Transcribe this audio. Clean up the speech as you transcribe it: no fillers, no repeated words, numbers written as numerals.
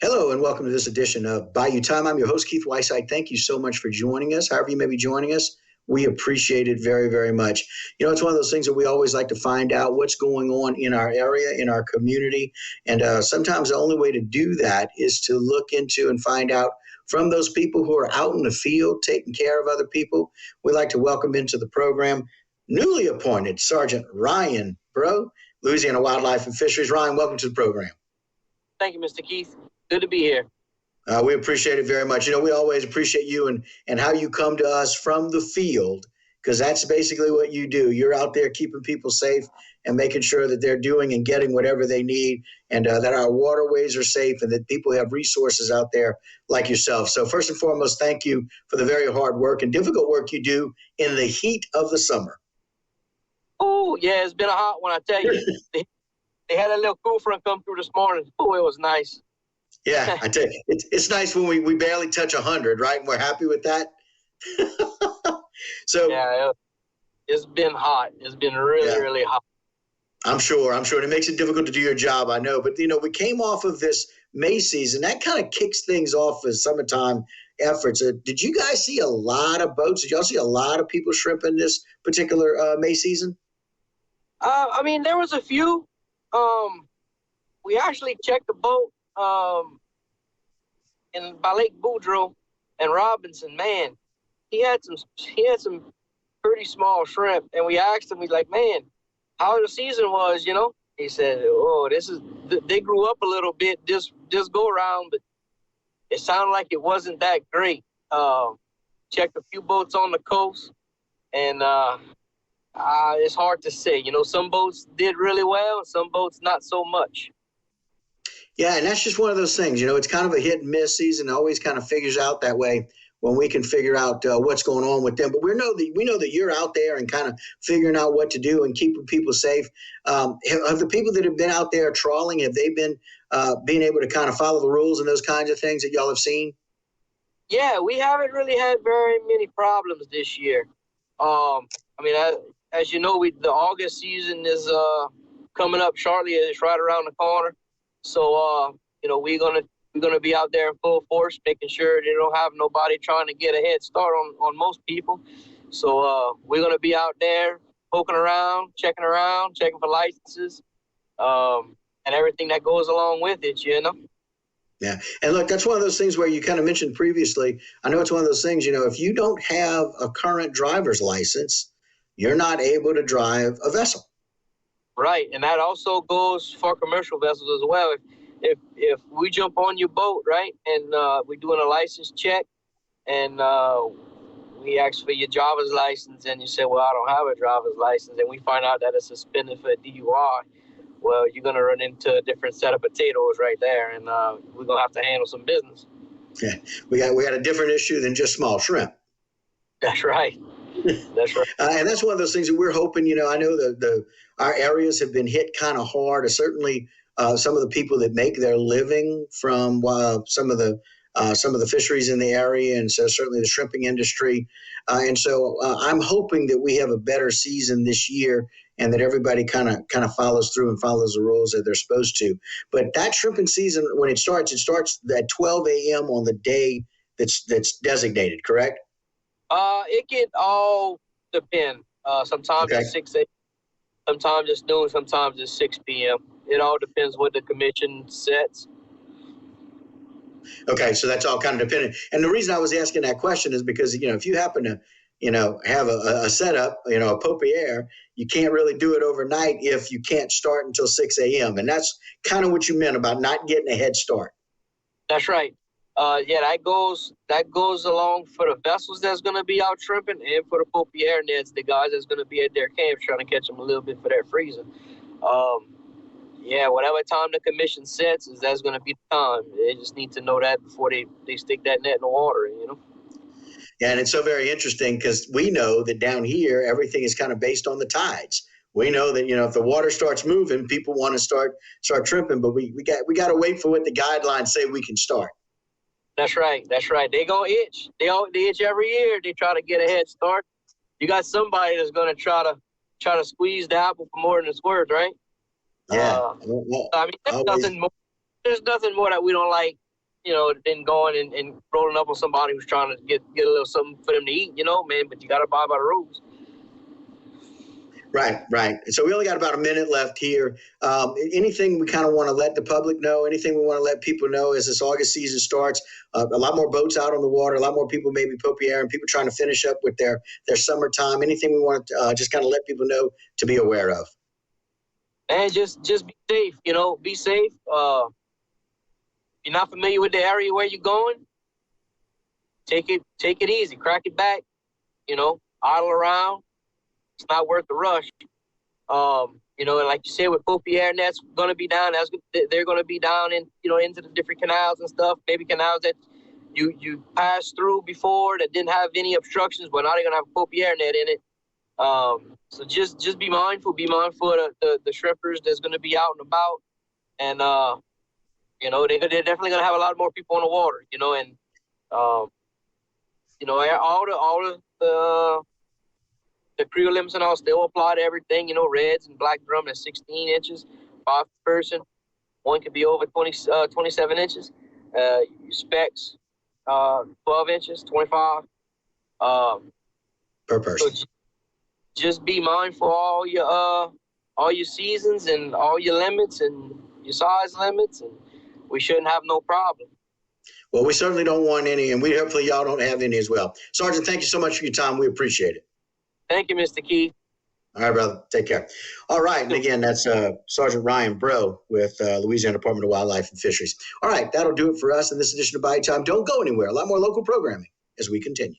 Hello and welcome to this edition of Bayou Time. I'm your host, Keith Weisside. Thank you so much for joining us. However you may be joining us, we appreciate it very, very much. You know, it's one of those things that we always like to find out what's going on in our area, in our community. And sometimes the only way to do that is to look into and find out from those people who are out in the field taking care of other people. We'd like to welcome into the program newly appointed Sergeant Ryan Breaux, Louisiana Wildlife and Fisheries. Ryan, welcome to the program. Thank you, Mr. Keith. Good to be here. We appreciate it very much. You know, we always appreciate you and how you come to us from the field, because that's basically what you do. You're out there keeping people safe and making sure that they're doing and getting whatever they need, and that our waterways are safe and that people have resources out there like yourself. So first and foremost, thank you for the very hard work and difficult work you do in the heat of the summer. Oh, yeah, it's been a hot one, I tell you. They had a little cool front come through this morning. Oh, it was nice. Yeah, I tell you, it's nice when we barely touch 100, right? And we're happy with that. So yeah, it's been hot. It's been really hot. I'm sure. And it makes it difficult to do your job, I know. But, you know, we came off of this May season. That kind of kicks things off as summertime efforts. Did you guys see a lot of boats? Did y'all see a lot of people shrimping this particular May season? I mean, there was a few. We actually checked the boat by Lake Boudreaux and Robinson. Man, he had some pretty small shrimp, and we asked him, he's like, man, how the season was, you know? He said, oh, they grew up a little bit this go around, but it sounded like it wasn't that great. Checked a few boats on the coast, and it's hard to say. You know, some boats did really well, some boats not so much. Yeah, and that's just one of those things. You know, it's kind of a hit and miss season. It always kind of figures out that way when we can figure out what's going on with them. But we know that you're out there and kind of figuring out what to do and keeping people safe. Have the people that have been out there trawling, have they been being able to kind of follow the rules and those kinds of things that y'all have seen? Yeah, we haven't really had very many problems this year. I mean, as you know, the August season is coming up shortly. It's right around the corner. So, you know, we're gonna be out there in full force, making sure they don't have nobody trying to get a head start on most people. So we're gonna be out there poking around, checking for licenses, and everything that goes along with it, you know. Yeah. And look, that's one of those things where you kind of mentioned previously. I know it's one of those things, you know, if you don't have a current driver's license, you're not able to drive a vessel. Right, and that also goes for commercial vessels as well. If we jump on your boat, right, and we're doing a license check, and we ask for your driver's license, and you say, well, I don't have a driver's license, and we find out that it's suspended for a DUI, well, you're going to run into a different set of potatoes right there, and we're going to have to handle some business. Yeah, we got a different issue than just small shrimp. That's right. That's right. And that's one of those things that we're hoping, you know, I know our areas have been hit kind of hard. Certainly some of the people that make their living from some of the fisheries in the area, and so certainly the shrimping industry. And so I'm hoping that we have a better season this year and that everybody kind of follows through and follows the rules that they're supposed to. But that shrimping season, when it starts at 12 a.m. on the day that's designated, correct? It can all depend. Sometimes it's 6 a.m., sometimes it's noon, sometimes it's 6 p.m. It all depends what the commission sets. Okay, so that's all kind of dependent. And the reason I was asking that question is because, you know, if you happen to, you know, have a setup, you know, a paupière, you can't really do it overnight if you can't start until 6 a.m. And that's kind of what you meant about not getting a head start. That's right. Yeah, that goes along for the vessels that's going to be out shrimping, and for the paupière nets, the guys that's going to be at their camps trying to catch them a little bit for their freezing. Yeah, whatever time the commission sets, that's going to be the time. They just need to know that before they stick that net in the water, you know. Yeah, and it's so very interesting because we know that down here everything is kind of based on the tides. We know that, you know, if the water starts moving, people want to start shrimping, but we got to wait for what the guidelines say we can start. That's right. They gonna itch. They itch every year. They try to get a head start. You got somebody that's gonna try to squeeze the apple for more than it's worth, right? Yeah. I mean, there's nothing more that we don't like than going and rolling up on somebody who's trying to get a little something for them to eat, man. But you got to abide by the rules. Right, right. So we only got about a minute left here. Anything we kind of want to let the public know, anything we want to let people know as this August season starts, a lot more boats out on the water, a lot more people maybe Popier and people trying to finish up with their summertime. Anything we want to just kind of let people know to be aware of? And just be safe, be safe. If you're not familiar with the area where you're going, take it easy, crack it back, idle around. It's not worth the rush. And like you said, with Popier nets going to be down, they're going to be down into the different canals and stuff. Maybe canals that you passed through before that didn't have any obstructions, but now they're going to have a Popier net in it. So just be mindful. Be mindful of the shrimpers that's going to be out and about, and they're definitely going to have a lot more people on the water. And all the crew limits and all still apply to everything. Reds and black drum at 16 inches, 5 per person. One could be over 27 inches. Specs, 12 inches, 25. Per person. So just be mindful of all your seasons and all your limits and your size limits, and we shouldn't have no problem. Well, we certainly don't want any, and hopefully y'all don't have any as well. Sergeant, thank you so much for your time. We appreciate it. Thank you, Mr. Keith. All right, brother. Take care. All right. And again, that's Sergeant Ryan Breaux with Louisiana Department of Wildlife and Fisheries. All right. That'll do it for us in this edition of Bayou Time. Don't go anywhere. A lot more local programming as we continue.